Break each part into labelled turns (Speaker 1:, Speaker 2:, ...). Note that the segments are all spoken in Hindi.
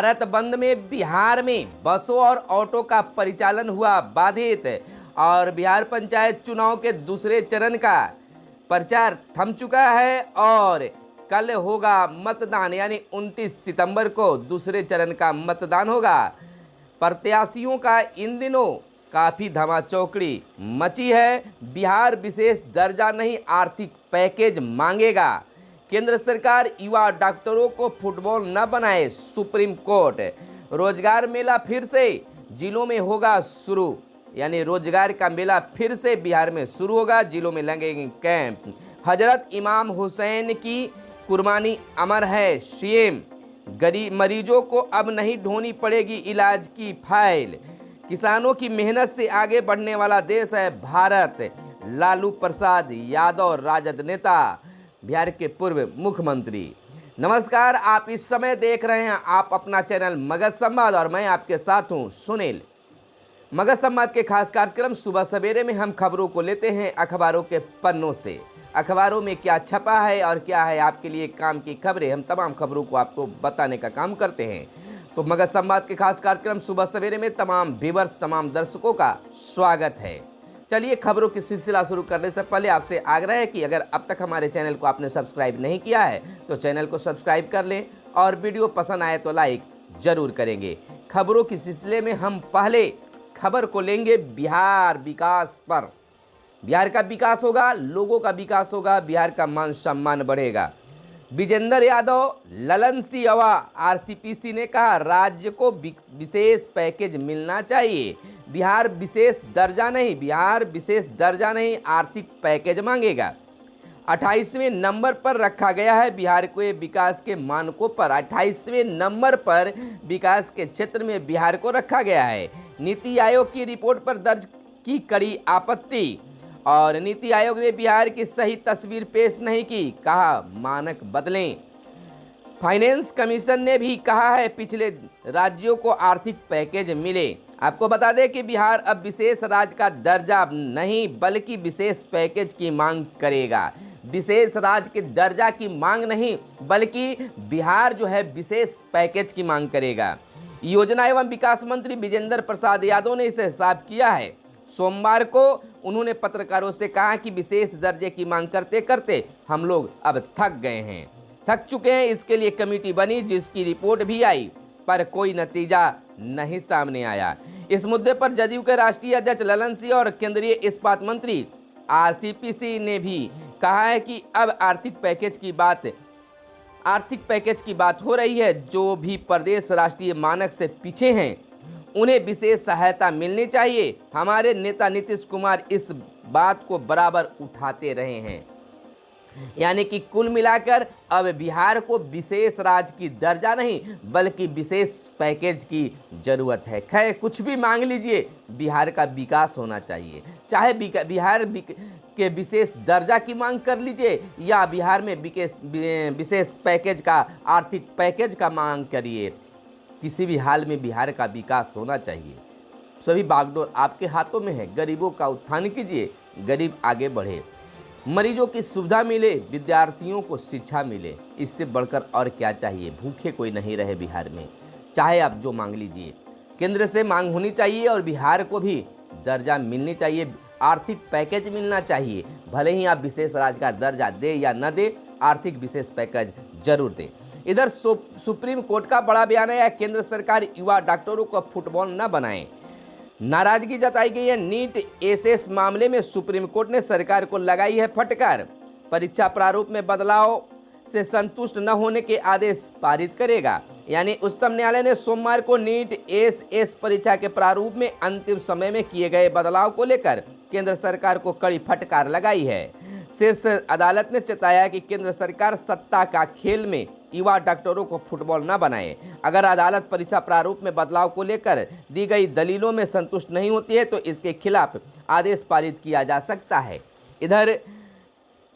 Speaker 1: भारत बंद में बिहार में बसों और ऑटो का परिचालन हुआ बाधित और बिहार पंचायत चुनाव के दूसरे चरण का प्रचार थम चुका है और कल होगा मतदान, यानी 29 सितंबर को दूसरे चरण का मतदान होगा। प्रत्याशियों का इन दिनों काफ़ी धमाचौकड़ी मची है। बिहार विशेष दर्जा नहीं, आर्थिक पैकेज मांगेगा। केंद्र सरकार युवा डॉक्टरों को फुटबॉल न बनाए, सुप्रीम कोर्ट। रोजगार मेला फिर से जिलों में होगा शुरू, यानी रोजगार का मेला फिर से बिहार में शुरू होगा, जिलों में लगेंगे कैंप। हजरत इमाम हुसैन की कुर्बानी अमर है, सीएम। गरीब मरीजों को अब नहीं ढोनी पड़ेगी इलाज की फाइल। किसानों की मेहनत से आगे बढ़ने वाला देश है भारत। लालू प्रसाद यादव, राजद नेता, बिहार के पूर्व मुख्यमंत्री। नमस्कार, आप इस समय देख रहे हैं आप अपना चैनल मगध संवाद और मैं आपके साथ हूं सुनील। मगध संवाद के खास कार्यक्रम सुबह सवेरे में हम खबरों को लेते हैं अखबारों के पन्नों से। अखबारों में क्या छपा है और क्या है आपके लिए काम की खबरें, हम तमाम खबरों को आपको बताने का काम करते हैं। तो मगध संवाद के खास कार्यक्रम सुबह सवेरे में तमाम व्यूअर्स, तमाम दर्शकों का स्वागत है। चलिए खबरों की सिलसिला शुरू करने से पहले आपसे आग्रह है कि अगर अब तक हमारे चैनल को आपने सब्सक्राइब नहीं किया है तो चैनल को सब्सक्राइब कर लें और वीडियो पसंद आए तो लाइक जरूर करेंगे। खबरों के सिलसिले में हम पहले खबर को लेंगे बिहार विकास पर। बिहार का विकास होगा, लोगों का विकास होगा, बिहार का मान सम्मान बढ़ेगा। विजेंद्र यादव, ललन सिंह, आरसीपीसी ने कहा राज्य को विशेष पैकेज मिलना चाहिए। बिहार विशेष दर्जा नहीं, बिहार विशेष दर्जा नहीं, आर्थिक पैकेज मांगेगा। 28वें नंबर पर रखा गया है बिहार को विकास के मानकों पर। 28वें नंबर पर विकास के क्षेत्र में बिहार को रखा गया है। नीति आयोग की रिपोर्ट पर दर्ज की कड़ी आपत्ति और नीति आयोग ने बिहार की सही तस्वीर पेश नहीं की, कहा मानक बदलें। फाइनेंस कमीशन ने भी कहा है पिछले राज्यों को आर्थिक पैकेज मिले। आपको बता दें कि बिहार अब विशेष राज्य का दर्जा नहीं बल्कि विशेष पैकेज की मांग करेगा। विशेष राज्य के दर्जा की मांग नहीं बल्कि बिहार जो है विशेष पैकेज की मांग करेगा। योजना एवं विकास मंत्री विजेंद्र प्रसाद यादव ने इसे साफ किया है। सोमवार को उन्होंने पत्रकारों से कहा कि विशेष दर्जे की मांग करते करते हम लोग अब थक चुके हैं। इसके लिए कमेटी बनी जिसकी रिपोर्ट भी आई पर कोई नतीजा नहीं सामने आया। इस मुद्दे पर जदयू के राष्ट्रीय अध्यक्ष ललन सिंह और केंद्रीय इस्पात मंत्री आरसीपीसी ने भी कहा है कि अब आर्थिक पैकेज की बात हो रही है। जो भी प्रदेश राष्ट्रीय मानक से पीछे हैं उन्हें विशेष सहायता मिलनी चाहिए। हमारे नेता नीतीश कुमार इस बात को बराबर उठाते रहे हैं। यानी कि कुल मिलाकर अब बिहार को विशेष राज्य की दर्जा नहीं बल्कि विशेष पैकेज की जरूरत है। खैर कुछ भी मांग लीजिए, बिहार का विकास होना चाहिए। चाहे बिहार के विशेष दर्जा की मांग कर लीजिए या बिहार में विशेष पैकेज का, आर्थिक पैकेज का मांग करिए, किसी भी हाल में बिहार का विकास होना चाहिए। सभी बागडोर आपके हाथों में है। गरीबों का उत्थान कीजिए, गरीब आगे बढ़े, मरीजों की सुविधा मिले, विद्यार्थियों को शिक्षा मिले। इससे बढ़कर और क्या चाहिए। भूखे कोई नहीं रहे बिहार में। चाहे आप जो मांग लीजिए, केंद्र से मांग होनी चाहिए और बिहार को भी दर्जा मिलनी चाहिए, आर्थिक पैकेज मिलना चाहिए। भले ही आप विशेष राज्य का दर्जा दे या न दे, आर्थिक विशेष पैकेज जरूर दें। इधर सुप्रीम कोर्ट का बड़ा बयान है। केंद्र सरकार युवा डॉक्टरों को फुटबॉल न बनाए, नाराजगी जताई गई है। नीट एसएस मामले में सुप्रीम कोर्ट ने सरकार को लगाई है फटकार। परीक्षा प्रारूप में बदलाव से संतुष्ट न होने के आदेश पारित करेगा। यानी उच्चतम न्यायालय ने सोमवार को नीट एसएस परीक्षा के प्रारूप में अंतिम समय में किए गए बदलाव को लेकर केंद्र सरकार को कड़ी फटकार लगाई है। शीर्ष अदालत ने चेताया कि केंद्र सरकार सत्ता का खेल में युवा डॉक्टरों को फुटबॉल न बनाए। अगर अदालत परीक्षा प्रारूप में बदलाव को लेकर दी गई दलीलों में संतुष्ट नहीं होती है तो इसके खिलाफ आदेश पारित किया जा सकता है। इधर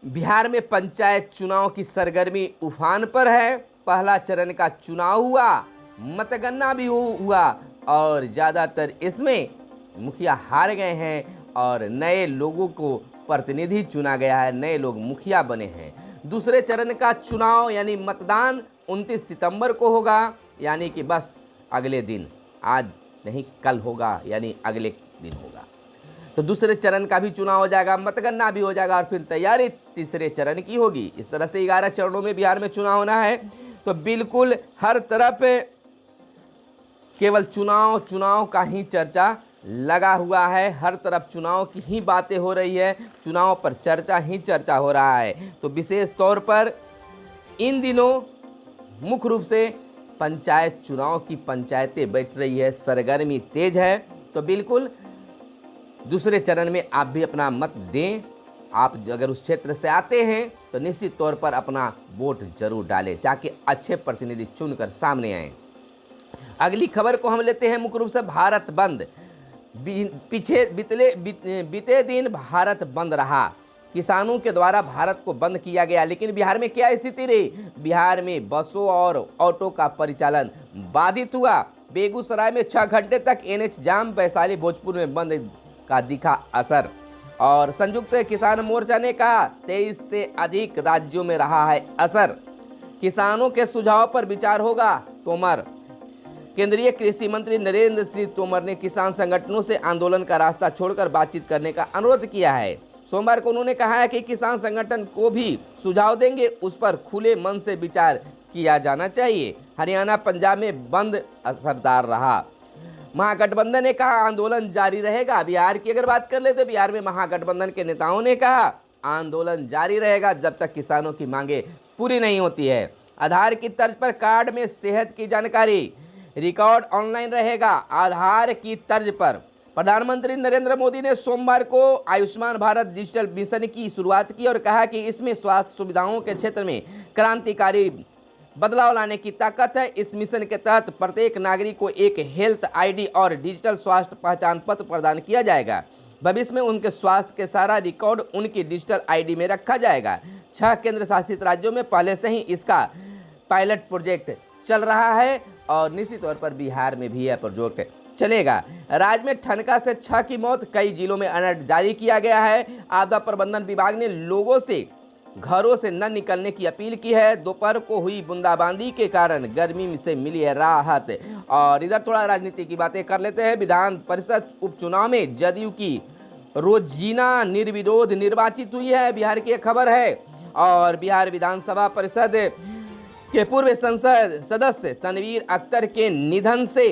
Speaker 1: बिहार में पंचायत चुनाव की सरगर्मी उफान पर है। पहला चरण का चुनाव हुआ, मतगणना भी हुआ और ज़्यादातर इसमें मुखिया हार गए हैं और नए लोगों को प्रतिनिधि चुना गया है, नए लोग मुखिया बने हैं। दूसरे चरण का चुनाव यानी मतदान 29 सितंबर को होगा, यानी कि बस अगले दिन, आज नहीं कल होगा, यानी अगले दिन होगा। तो दूसरे चरण का भी चुनाव हो जाएगा, मतगणना भी हो जाएगा और फिर तैयारी तीसरे चरण की होगी। इस तरह से 11 चरणों में बिहार में चुनाव होना है। तो बिल्कुल हर तरफ केवल चुनाव का ही चर्चा लगा हुआ है, हर तरफ चुनाव की ही बातें हो रही है, चुनाव पर चर्चा ही चर्चा हो रहा है। तो विशेष तौर पर इन दिनों मुख्य रूप से पंचायत चुनाव की पंचायतें बैठ रही है, सरगर्मी तेज है। तो बिल्कुल दूसरे चरण में आप भी अपना मत दें। आप अगर उस क्षेत्र से आते हैं तो निश्चित तौर पर अपना वोट जरूर डालें, ताकि अच्छे प्रतिनिधि चुनकर सामने आएं। अगली खबर को हम लेते हैं मुख्य रूप से भारत बंद। बीते दिन भारत बंद रहा, किसानों के द्वारा भारत को बंद किया गया। लेकिन बिहार में क्या स्थिति रही? बिहार में बसों और ऑटो का परिचालन बाधित हुआ। बेगूसराय में 6 घंटे तक NH जाम, वैशाली भोजपुर में बंद का दिखा असर। और संयुक्त किसान मोर्चा ने कहा 23 से अधिक राज्यों में रहा है असर। किसानों के सुझाव पर विचार होगा, तोमर। केंद्रीय कृषि मंत्री नरेंद्र सिंह तोमर ने किसान संगठनों से आंदोलन का रास्ता छोड़कर बातचीत करने का अनुरोध किया है। सोमवार को उन्होंने कहा है कि किसान संगठन को भी सुझाव देंगे, उस पर खुले मन से विचार किया जाना चाहिए। हरियाणा पंजाब में बंद असरदार रहा। महागठबंधन ने कहा आंदोलन जारी रहेगा। बिहार की अगर बात कर ले तो बिहार में महागठबंधन के नेताओं ने कहा आंदोलन जारी रहेगा जब तक किसानों की मांगे पूरी नहीं होती है। आधार की तर्ज पर कार्ड में सेहत की जानकारी, रिकॉर्ड ऑनलाइन रहेगा। आधार की तर्ज पर प्रधानमंत्री नरेंद्र मोदी ने सोमवार को आयुष्मान भारत डिजिटल मिशन की शुरुआत की और कहा कि इसमें स्वास्थ्य सुविधाओं के क्षेत्र में क्रांतिकारी बदलाव लाने की ताकत है। इस मिशन के तहत प्रत्येक नागरिक को एक हेल्थ आईडी और डिजिटल स्वास्थ्य पहचान पत्र प्रदान किया जाएगा। भविष्य में उनके स्वास्थ्य के सारा रिकॉर्ड उनकी डिजिटल आईडी में रखा जाएगा। 6 केंद्र शासित राज्यों में पहले से ही इसका पायलट प्रोजेक्ट चल रहा है और निश्चित तौर पर बिहार में भी यह प्रोजेक्ट चलेगा। राज्य में ठनका से 6 की मौत, कई जिलों में अलर्ट जारी किया गया है। आपदा प्रबंधन विभाग ने लोगों से घरों से न निकलने की अपील की है। दोपहर को हुई बूंदाबांदी के कारण गर्मी से मिली है राहत। और इधर थोड़ा राजनीति की बातें कर लेते हैं। विधान परिषद उपचुनाव में जदयू की रोजीना निर्विरोध निर्वाचित हुई है, बिहार की एक खबर है। और बिहार विधानसभा परिषद के पूर्व संसद सदस्य तनवीर अख्तर के निधन से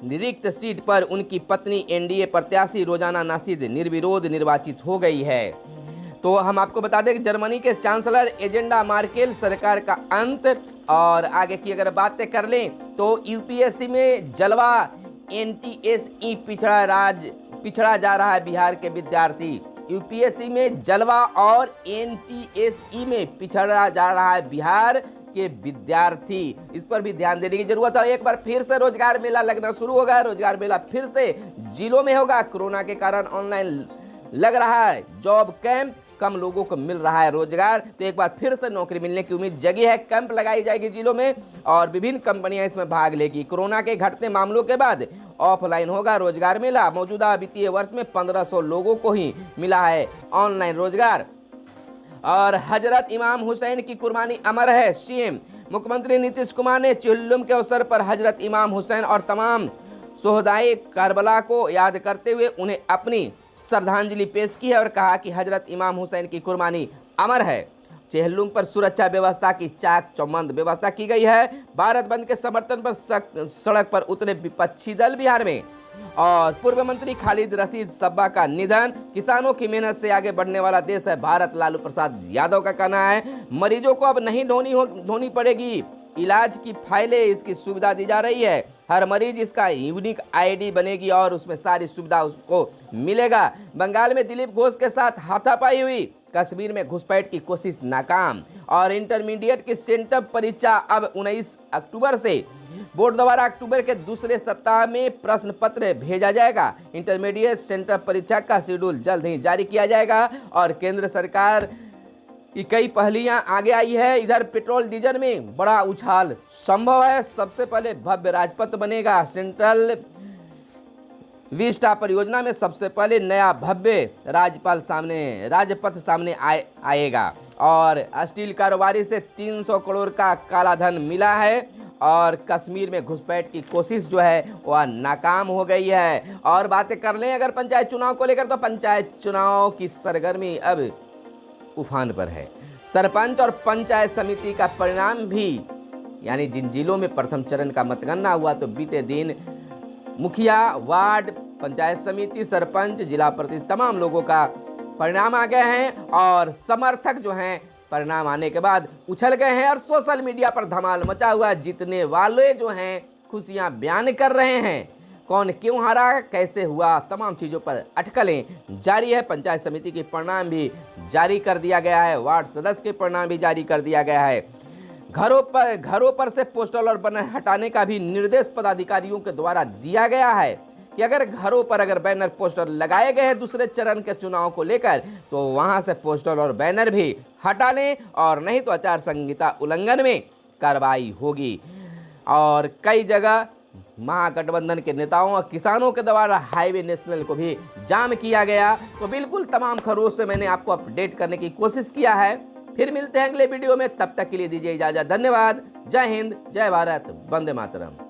Speaker 1: रिक्त सीट पर उनकी पत्नी एनडीए प्रत्याशी रोजाना नासिद निर्विरोध निर्वाचित हो गई है। तो हम आपको बता दें कि जर्मनी के चांसलर एजेंडा मार्केल सरकार का अंत। और आगे की अगर बातें कर लें तो यूपीएससी में जलवा, एनटीएसई पिछड़ा जा रहा है बिहार के विद्यार्थी। यूपीएससी में जलवा और एनटीएसई में पिछड़ा जा रहा है बिहार के विद्यार्थी। इस पर भी ध्यान देने की जरूरत है। एक बार फिर से रोजगार मेला लगना शुरू होगा। रोजगार मेला फिर से जिलों में होगा। कोरोना के कारण ऑनलाइन लग रहा है जॉब कैंप, कम लोगों को मिल रहा है रोजगार। तो एक बार फिर से नौकरी मिलने की उम्मीद जगी है। कैंप लगाई जाएगी जिलों में और विभिन्न कंपनियां इसमें भाग लेगी। कोरोना के घटते मामलों के बाद ऑफलाइन होगा रोजगार मेला। मौजूदा वित्तीय वर्ष में 1500 लोगों को ही मिला है ऑनलाइन रोजगार। और हजरत इमाम हुसैन की कुर्बानी अमर है। सीएम मुख्यमंत्री नीतीश कुमार ने चिल्लुम के अवसर पर हजरत इमाम हुसैन और तमाम शोहदाए करबला को याद करते हुए उन्हें अपनी श्रद्धांजलि पेश की है और कहा कि हजरत इमाम हुसैन की कुर्बानी अमर है। चेहल्लुम पर सुरक्षा व्यवस्था की चाक चौबंद व्यवस्था की गई है। भारत बंद के समर्थन पर सड़क पर उतरे विपक्षी दल बिहार में। और पूर्व मंत्री खालिद रशीद सब्बा का निधन। किसानों की मेहनत से आगे बढ़ने वाला देश है भारत, लालू प्रसाद यादव का कहना है। मरीजों को अब नहीं ढोनी पड़ेगी इलाज की फाइलें, इसकी सुविधा दी जा रही है। हर मरीज इसका यूनिक आईडी बनेगी और उसमें सारी सुविधा उसको मिलेगा। बंगाल में दिलीप घोष के साथ हाथापाई हुई। कश्मीर में घुसपैठ की कोशिश नाकाम। और इंटरमीडिएट की सेंटर परीक्षा अब 19 अक्टूबर से। बोर्ड द्वारा अक्टूबर के दूसरे सप्ताह में प्रश्न पत्र भेजा जाएगा। इंटरमीडिएट सेंटर परीक्षा का शेड्यूल जल्द ही जारी किया जाएगा। और केंद्र सरकार की कई पहलियां आगे आई है। इधर पेट्रोल डीजल में बड़ा उछाल संभव है। सबसे पहले भव्य राजपथ बनेगा। सेंट्रल विस्टा परियोजना में सबसे पहले नया भव्य राजपथ सामने आएगा। और स्टील कारोबारी से 300 करोड़ का कालाधन मिला है। और कश्मीर में घुसपैठ की कोशिश जो है वह नाकाम हो गई है। और बातें कर लें अगर पंचायत चुनाव को लेकर, तो पंचायत चुनाव की सरगर्मी अब उफान पर है। सरपंच और पंचायत समिति का परिणाम भी, यानी जिन जिलों में प्रथम चरण का मतगणना हुआ, तो बीते दिन मुखिया, वार्ड, पंचायत समिति, सरपंच, जिला प्रतिनिधि, तमाम लोगों का परिणाम आ गए हैं और समर्थक जो हैं परिणाम आने के बाद उछल गए हैं और सोशल मीडिया पर धमाल मचा हुआ है। जीतने वाले जो हैं खुशियां बयान कर रहे हैं, कौन क्यों हारा, कैसे हुआ, तमाम चीज़ों पर अटकलें जारी है। पंचायत समिति के परिणाम भी जारी कर दिया गया है, वार्ड सदस्य के परिणाम भी जारी कर दिया गया है। घरों पर से पोस्टर और बैनर हटाने का भी निर्देश पदाधिकारियों के द्वारा दिया गया है कि अगर घरों पर अगर बैनर पोस्टर लगाए गए हैं दूसरे चरण के चुनाव को लेकर, तो वहां से पोस्टर और बैनर भी हटा लें, और नहीं तो आचार संहिता उल्लंघन में कार्रवाई होगी। और कई जगह महागठबंधन के नेताओं और किसानों के द्वारा हाईवे नेशनल को भी जाम किया गया। तो बिल्कुल तमाम खबरों से मैंने आपको अपडेट करने की कोशिश किया है। फिर मिलते हैं अगले वीडियो में, तब तक के लिए दीजिए इजाजत। धन्यवाद। जय हिंद, जय भारत, वंदे मातरम।